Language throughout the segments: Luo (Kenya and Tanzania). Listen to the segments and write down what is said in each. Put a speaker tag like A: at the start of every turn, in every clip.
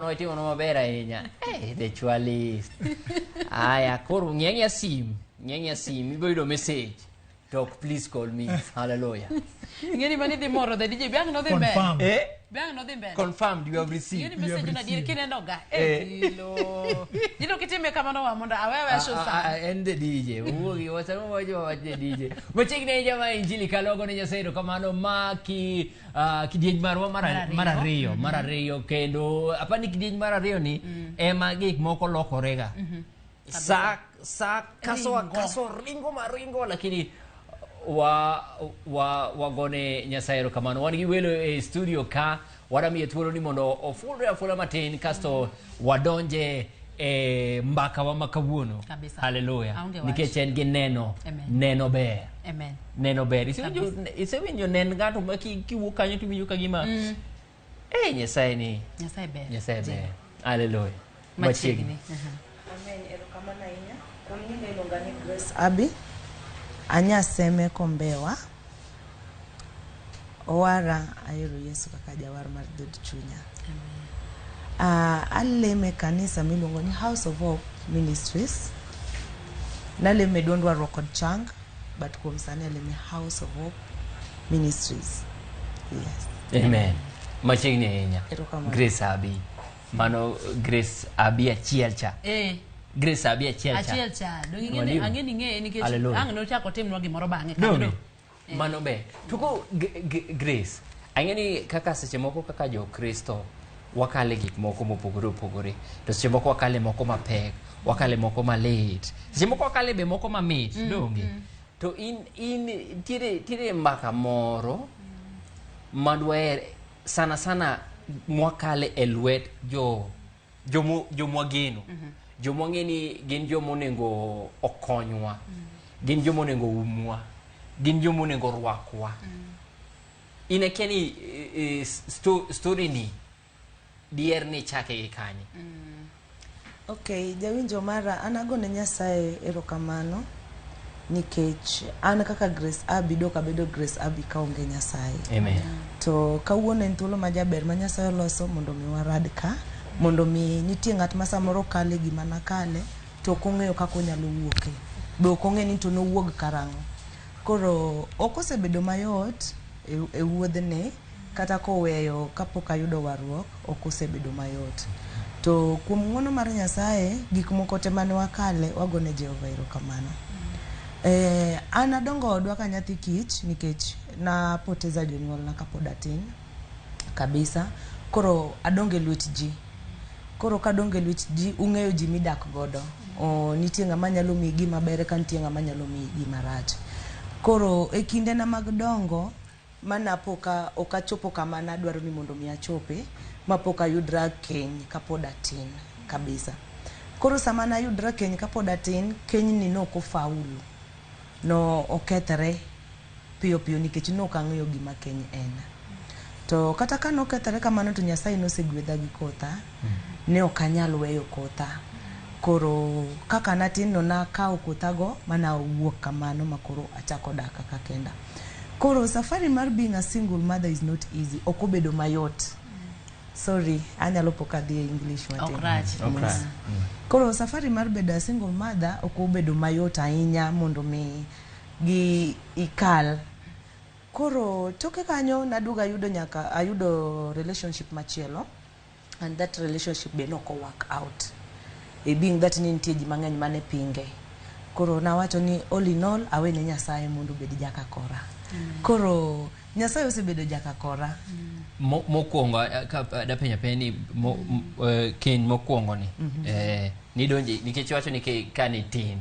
A: Noi timo no mabera inya. The chualist. Aya, koro ng'eng ya sim, ibo yudo message. Doc, please call me. Hallelujah.
B: Ngeni mani di moro da DJ biang no den
C: Confirm.
B: Biang no den
A: Confirmed, you have received.
B: Ngeni message na dir kine no ga. Dilo kitime kama no wamonda awewe show sa.
A: And the DJ. Ugi wasa mo wajo the DJ. Machigna jama injili kalogo ni nyasairo kamano maki kidieny marwa marario kendo apa ni kidieny marario ni ema gik moko lokorega. Sa kaso ringo lakini wagone nyasairo kamano wan gi welo e studio ka wadamiye thuolo ni mondo ofula matin kasto wadonje e mbaka wa makawuono. Hallelujah. Nikech en gi neno ber.
B: Amen.
A: Neno ber. Isewinjo nen gato ma kiwuok kanyo tiwinjo ka gima nyasaye ni nyasaye ber. Hallelujah.
B: Machiegni.
D: Amen. Erokamano ahinya. Kuom nyinga iluonga ni Grace Abi. Anyaseme Kombewa. Owara ayero Yesu kaka jawar mar dhod chunya. Aleme kanisa miluongo ni House of Hope Ministries. Naleme dwondwa Rockod Chang, but kuom sani aleme House of Hope Ministries. Yes.
A: Amen. Machiegni ahinya.
D: Erokamano.
A: Grace Abi. Mano Grace Abi achiel cha. Grace Abi achiel cha.
B: Dong angeni ng'e nikech ang no chako timnwa gimoro bang'e
A: kanyo. Mano be. Tuko Grace. Angeni kaka seche moko kaka jo Kristo wakale gik moko mopogore. To seche moko wakale moko mapek, wakale moko malit. Seche moko wakale be moko mamit, donge. To in tire mbaka moro madwer sana mwakale e lwet jomwageno. Jomwang'eni gin jomonengo okonywa. Gin jomonengo umwa. Gin jomonengo rwakwa. Inekeni story ni dier ni chake gi kanye.
D: Okay, jawinjo mara anagone Nyasaye erokamano nikech an kaka Grace Abi dok abedo Grace Abi kaonge Nyasaye.
A: Amen.
D: To kawuono en thuolo majaber ma Nyasaye oloso mondo mi warad ka, mondo mi nitie ng'at ma samoro kale gima nakale to kong'eyo kako nyalo wuoke. Be okong'e ni to nowuog karang'o. Koro okosebedo mayot e wuodhne kata koweyo kapok ayudo warruok okosebedo mayot. To kuom ng'wono mar Nyasaye gik moko te mane wakale wagone Jehova erokamano. An adongo odwa ka nyathi kich nikech napoteza jonyuol na kapod atin kabisa. Koro adonge lwet ji. Koro kadonge lwet ji ung'eyo ji midak godo. Nitie ng'ama nyalo miyi gima ber ka nitie ng'ama nyalo miyi gima rach. Koro e kinde na mag dongo manapoka okachopo kama nadwaro ni mondo mi achope mapoka yudra keny kapod atin kabisa. Koro sama na yudra keny kapod atin keny ni no kofaulu. No okethre piyo nikech no kang'eyo gima keny en. To kata ka no okethre kamano to Nyasaye no segwedha gi kotha. Ne okanyal weyo kotha. Koro kaka natin no nakawo kothago mana wuok kamano makoro achako dak kaka kenda. Koro safari mar being a single mother is not easy. Okobedo mayot. Sorry, anyalo poka dhie English matin.
B: Okrach.
D: Koro safari mar bedo a single mother okobedo mayot ahinya mondo mi gi ikal. Koro toke kanyo naduga ayudo relationship machielo, and that relationship be no work out. Being that ni nitie ji mang'eny mane pinge. Koro nawacho ni all in all awene Nyasaye mondo bed jaka kora. Koro Nyasaye osebedo jaka kora.
A: Mokwongo da peni keny mokwongo ni ni donje nikech wacho ni kane tin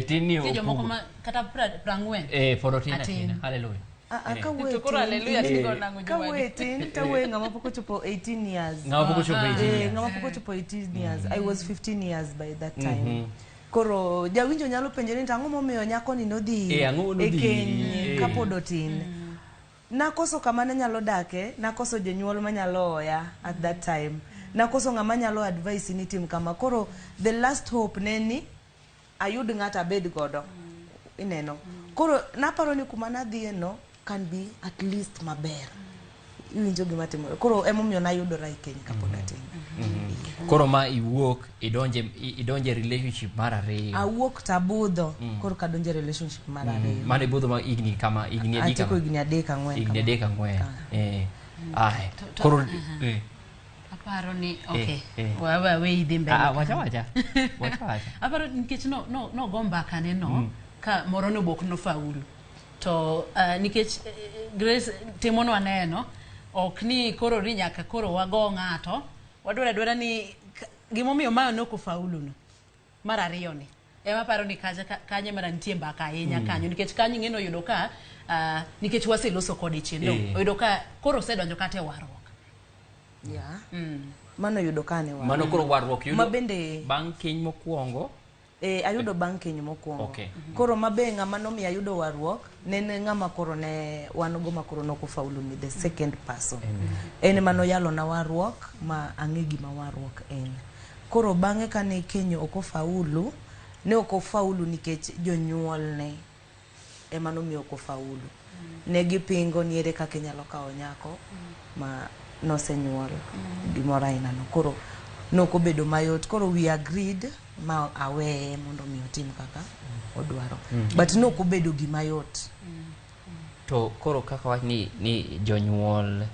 A: tin ni
B: jomoko kata 40
A: foro tin. Hallelujah.
D: Kawe ng'ama poko chopo 18 years.
A: Ng'ama poko
D: chopo 18 years. I was 15 years by that time. Koro jawinjo nyalo penjere ni ang'o momiyo nyako ni nodhi e keny kapod otin. Nakoso kama nyalo dake, nakoso jonyuol manyalo oya at that time. Nakoso ng'ama nyalo advice ni tim kama. Koro the last hope neni ayud ng'ata bed godo. Ineno. Koro naparo ni kuma nadhie no can be at least maber. Iwinjo gima timore. Koro emomiyo nayudora e keny kapod atin.
A: Koro ma iwuok idonje relationship mar ariyo.
D: Awuok tabudho koro kadonje relationship mar ariyo.
A: Mane budho ma igni adi kama.
D: Atieko igni 3-4.
A: Igni 3-4. Ai. Koro
B: aparo ni we idhi mbele.
A: Wacha.
B: Aparo nikech no go mbaka ne no ka moro no bok no faulu. To nikech Grace timono aneno ok ni koro ri nyaka koro wago ng'ato wadwara ni gimomiyo mayo noko faulu no mar ariyo ni ema paro ni kanye mana nitie mbaka ahinya kanyo nikech kanyo ng'eno yudo ka nikech waseloso kode chendo oyudo ka koro sedonjo kate warruok
D: mano yudo kane warruok
A: mano koro warruok yudo
D: mabende
A: bang' keny mokwongo
D: ayudo bang' keny mokwongo koro mabe ng'ama nomiyo ayudo warruok nene ng'ama koro ne wanogo ma koro noko faulu ni the second person en mano yalo na warruok ma ang'e gima warruok en koro bang'e kane keny ok ofaulu ne ok ofaulu nikech jonyuol ne ema nomiyo ok ofaulu ne gipingo niere kaka inyalo kawo nyako ma nosenyuol gimoro aina no koro noko bedo mayot koro we agreed ma aweye mondo mi otim kaka odwaro but noko bedo gima yot
A: to koro kaka wach ni jonyuol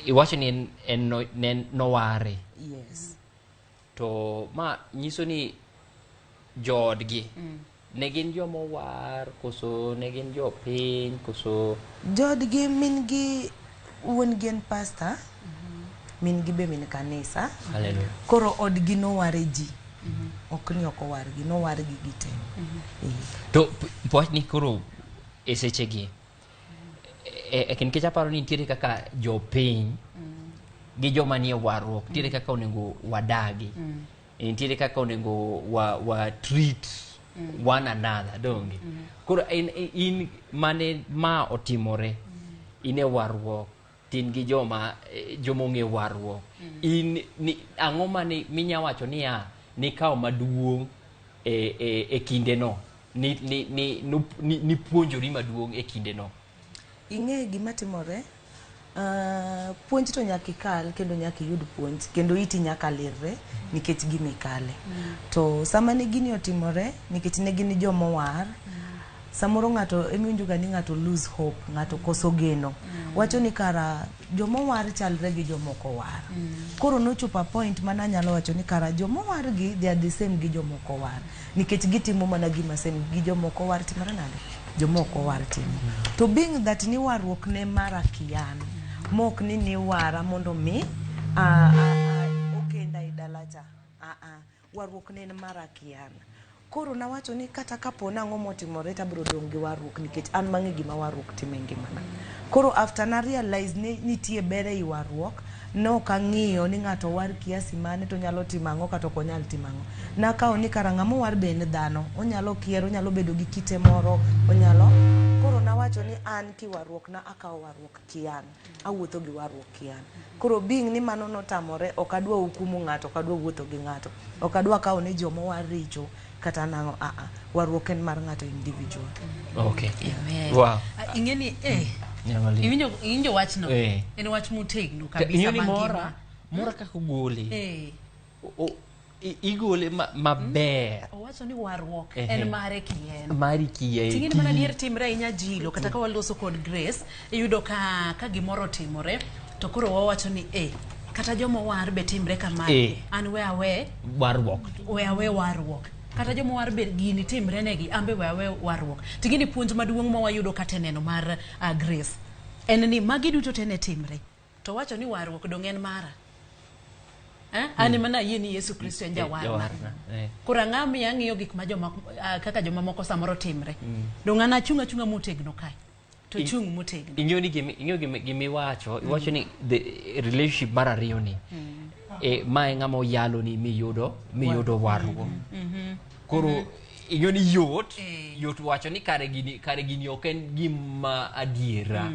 A: iwacho ni en noware
D: yes
A: to ma nyiso ni joodgi ne gin jomowar koso ne gin jopiny koso
D: joodgi min gi wuon gi en pastor min gi be min kanisa
A: haleluya
D: koro odgi noware ji ok ni ok owargi nowargi gite
A: to pwach ni koro e sechegi nikech aparo ni nitiere kaka jopiny gi joma nie warruok nitiere kaka onego wadagi nitiere kaka onego wa treat one another donge koro in mane ma otimore in e warruok tin gi joma ong'e warruok in ang'o mane minya wacho ni kawo maduong' e kindeno ni puonjori maduong' e kindeno
D: ing'e gima timore puonj to nyaka ikal kendo nyaka iyud puonj kendo iti nyaka lirre nikech gima ikale to sama ne gini otimore nikech ne gin jomowar samoro ng'ato emiwinjoga ni ng'ato lose hope ng'ato koso geno wacho ni kara jomowar chalre gi jomoko war koro nochopo point mana anyalo wacho ni kara jomowar gi they are the same gi jomoko war nikech gitimo mana gima same gi jomoko war timore nade jomoko war timo to being that ni warruok ne mara kian mok ni wara mondo mi okenda e dalacha warruok ne mara kian koro nawacho ni kata kapo nang'o motimore tabro dong' gi warruok nikech an mang'e gima warruok timo e ngimana koro after na realize ni nitie bere i warruok no kang'iyo ni ng'ato war kiasi mane to nyalo timo ang'o kata ok onyal timo ang'o nakawo ni kara ng'ama war be en dhano onyalo kier onyalo bedo gi kite moro onyalo koro nawacho ni an kiwarruok na akawo warruok kian awuotho gi warruok kian koro being ni mano notamore ok adwa hukumu ng'ato ok adwa wuotho gi ng'ato ok adwa kawo ni jomo war richo kata nang'o warruok en mar ng'ato individual
A: okay
B: amen
A: wow
B: ing'eni iwinjo wachno en wach motegno kabisa
A: mora kaka ogole igole maber
B: owacho ni warruok en mare kien
A: mari kie
B: ting'eni mana dier timre ahinya jilo kata ka waloso kod Grace iyudo ka gimoro timore to koro wawacho ni kata jomowar be timre kamae an we awe warruok kata jomowar be gini timre negi ambe we awe warruok ting'eni puonj maduong' ma wayudo kata neno mar Grace en ni magi duto tene timre to wacho ni warruok dong' en mara ani mana yie ni Yesu Kristo en jawarna koro ang'ami ang'iyo gik ma kaka joma moko samoro timre dong' an achunga motegno kae to chung motegno
A: ing'eyo gimiwacho iwacho ni the relationship mar ariyo ni mae ng'ama oyalo ni miyudo warruok koro ing'eyo ni yot wacho ni kare gini ok en gima adiera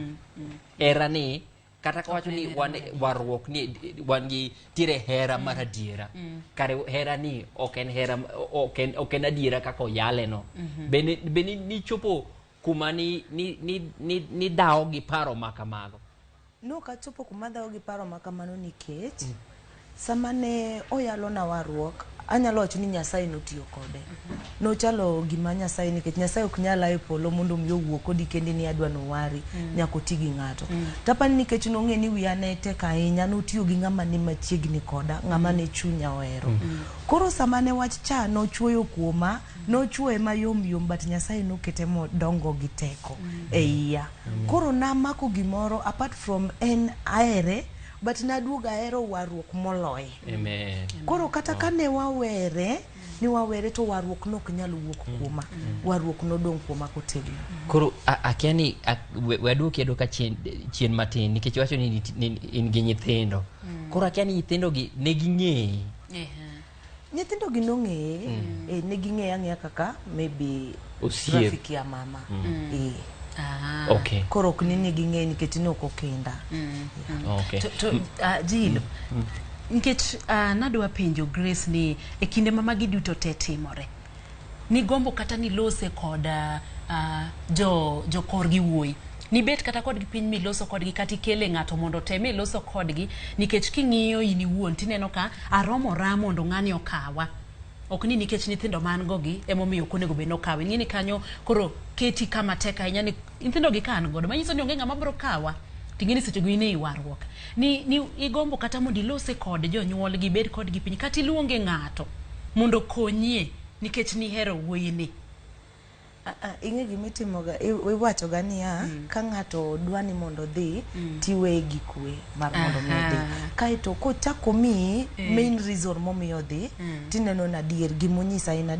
A: era ni kata ka wacho ni warruok ni wan gi tire hera mar adiera kare hera ni ok en adiera kaka oyale no bende ni chopo kuma ni dawo gi paro makamago
D: no kachopo kuma dawo gi paro makamano nikech sama ne oyalo na warruok anyalo wacho ni Nyasaye notiyo kode. Nochalo gima Nyasaye, nikech Nyasaye ok nyala e polo mondo mi owuo kodi kendi ni adwa no wari nyako ti gi ng'ato. Tapani nikech nong'e ni wiya ne tek ahinya, notiyo gi ng'ama ne machiegni koda, ng'ama ne chunya ohero. Koro sama ne wach cha nochuoyo kuoma, nochuoye mayom yom, but Nyasaye nokete modongo gi teko e iya. Koro namako gimoro apart from en aere, but naduoga ahero warruok moloye.
A: Amen.
D: Koro kata kane wawere to warruok nok nyalo wuok kuoma. Warruok nodong kuoma kotegno.
A: Koro akiani waduoki aduoka chien matin nikech wacho ni in gi nyithindo. Koro akiani nyithindo gi ne ging'eyi.
D: Nyithindo gi nong'eye, ne ging'eya ang'eya kaka maybe rafiki ya mama.
A: Okay.
D: Koro ok ni ging'eye nikech noko kenda.
A: Okay.
B: Jilo. Nikech nadwa penjo Grace ni e kinde mamagi duto te timore. Ni gombo kata ni lose kod jo korgi wuoi. Ni bet kata kodgi piny miloso kodgi kata ikele ng'ato mondo teme loso kodgi, nikech king'iyo in iwuon tineno ka aromora mondo ng'ani okawa. Ok ni nikech nyithindo man gogi emomiyo konego be nokawe. Ng'ini kanyo koro keti kama tek ahinya ni nyithindo gi kan godo. Manyiso ni onge ng'ama bro kawa. Ting'eni seche go ine warruok. Ni igombo kata mondo ilose kod jonyuol gi bed kodgi piny kata iluonge ng'ato mondo konyie nikech ni hero wuoyini.
D: Ing'e gimitimoga, iwachoga niya, ka ng'ato dwani mondo dhi, tiweye gi kwe mar mondo mi dhi. Kaito kochako mi main reason momiyo dhi, tineno na adier, gimonyisa en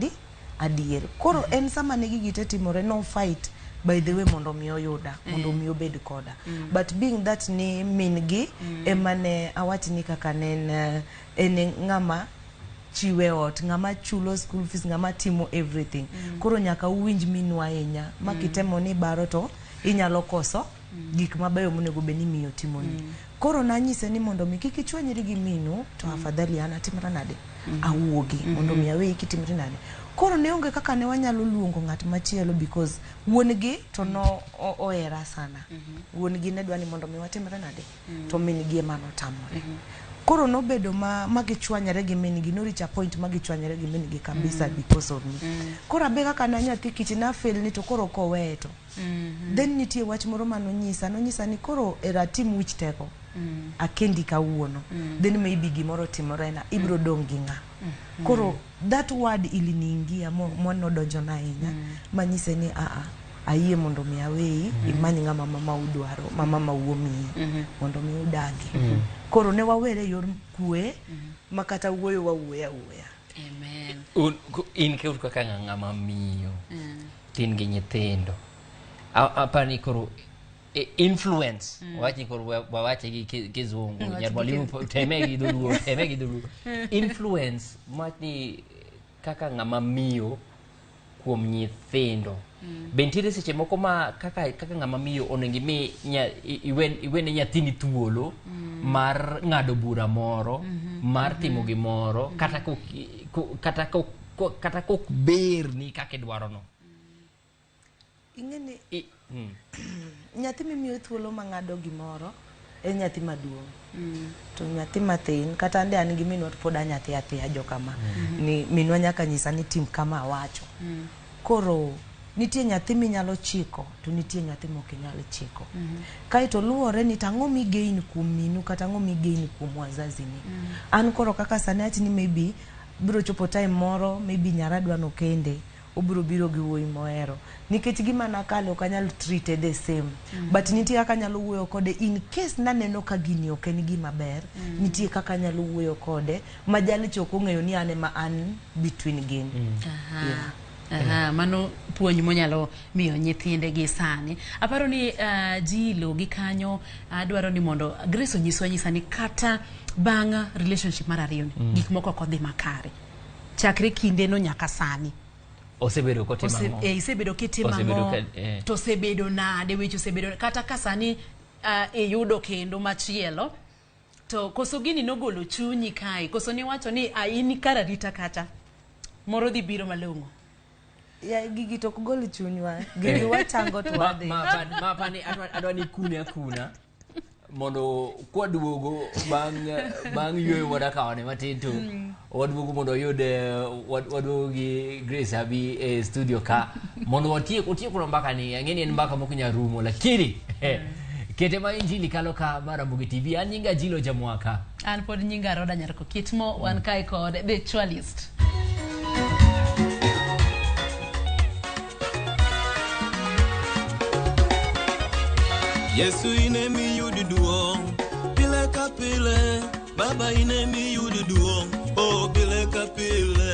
D: adier. Koro en sama ne gigi te timore, no fight by the way mondo mi oyuda, mondo mi obed koda. But being that ni min gi, emane awach ni kaka nen ng'ama chiwe ot, ng'ama chulo school fees, ng'ama timo everything. Koro nyaka uwinj minwa ahinya, makitemo ni baro to inyalo koso gik mabeyo monego be ni miyo timoni. Koro nanyise ni mondo mi kik ichwanyri gi minu, to afadhali an atimra nade awuogi mondo mi awe kitimri nade. Koro ne onge kaka ne wanyalo luongo ng'at machielo because wuon gi to no ohera sana. Wuon gi ne dwani mondo mi watimre nade, to min gi ema notamore. Koro nobedo magichwanyre gi min gi, no reach a point magichwanyre gi min gi kabisa because of me. Koro abe kaka na nyathi kich na fail ni to koro koweyo to. Then nitie wach moro nonyisa ni koro era tim wich teko. Akendi kawuono. Then maybe gimoro timore na ibro dong gi ng'a. Koro that word iliniingia monodonjo na ahinya, manyise ni ayie mondo mi aweyi, imany ng'ama mama udwaro, mama uomi mondo mi udagi. Koro ne wawere yor kwe, makata wuoyo wawuoya.
B: Amen.
A: In ke kaka ng'ama miyo, tin gi nyithindo. Apani koro influence, wachi koro wawache gi kizungu, nyarwalimu teme gi dholuo. Influence mati kaka ng'ama miyo kuom nyithindo. Bentiere seche moko ma kaka ng'ama miyo onengi mi iwene nyathini thuolo mar ng'ado bura moro, mar timo gimoro, kata kok ber ni kaka idwaro no.
D: Ing'eni nyathi mimiyo thuolo mang'ado gimoro en nyathi maduong'. To nyathi mathin kata ande an gi minwa pod anyathi athiya jokama, ni minwa nyaka nyisa ni tim kama wacho. Koro nitie nyathi minyalo chiko, to nitie nyathi mok inyalo chiko. Kaito luwore ni tang'o migain kuom minu kata ang'o migain kuom wazazi ni. An koro kaka sani ati ni maybe biro chopo time moro, maybe nyaradwa no kende, obiro biro gi wuoyi mohero. Nikech gima nakale ok anyal treat the same. But nitie kaka anyalo wuoyo kode in case naneno ka gini ok en gima ber, nitie kaka anyalo wuoyo kode majali chok ong'eyo ni ane ma an between gin.
B: Mano puonj monyalo miyo nyithinde gi sani. Aparo ni Jilo gi kanyo adwaro ni mondo Grace onyisa ni kata bang' relationship mar ariyo ni gik moko kodhi makare. Chakre kinde no nyaka sani.
A: Osebedo kotimo ang'o?
B: Isebedo kitimo ang'o? To osebedo nade, weche osebedo kata ka sani iyudo kendo machielo. To koso gini nogolo chunyi kai, koso ni wacho ni in kararita kata moro dhi biro malong'o.
D: Ya gigi tok gol chunywa, gigi wachango to wadhi.
A: Ma pani adwa ni kuna mondo kwaduogo bang yweyo wadakaone matin to waduogo mondo yude waduogo gi Grace Abi e studio ka mondo watieko mbaka ni ang'eni en mbaka moko nyarumo lakini kete ma injili kalo ka Maramogi TV an nyinga Jilo Jamwaka
B: an pod nyinga Roda Nyarko Kitmo wan kai kod The Chualist.
C: Yesu inemi yudi duong pile ka pile, Baba inemi yudi duong oh pile ka pile.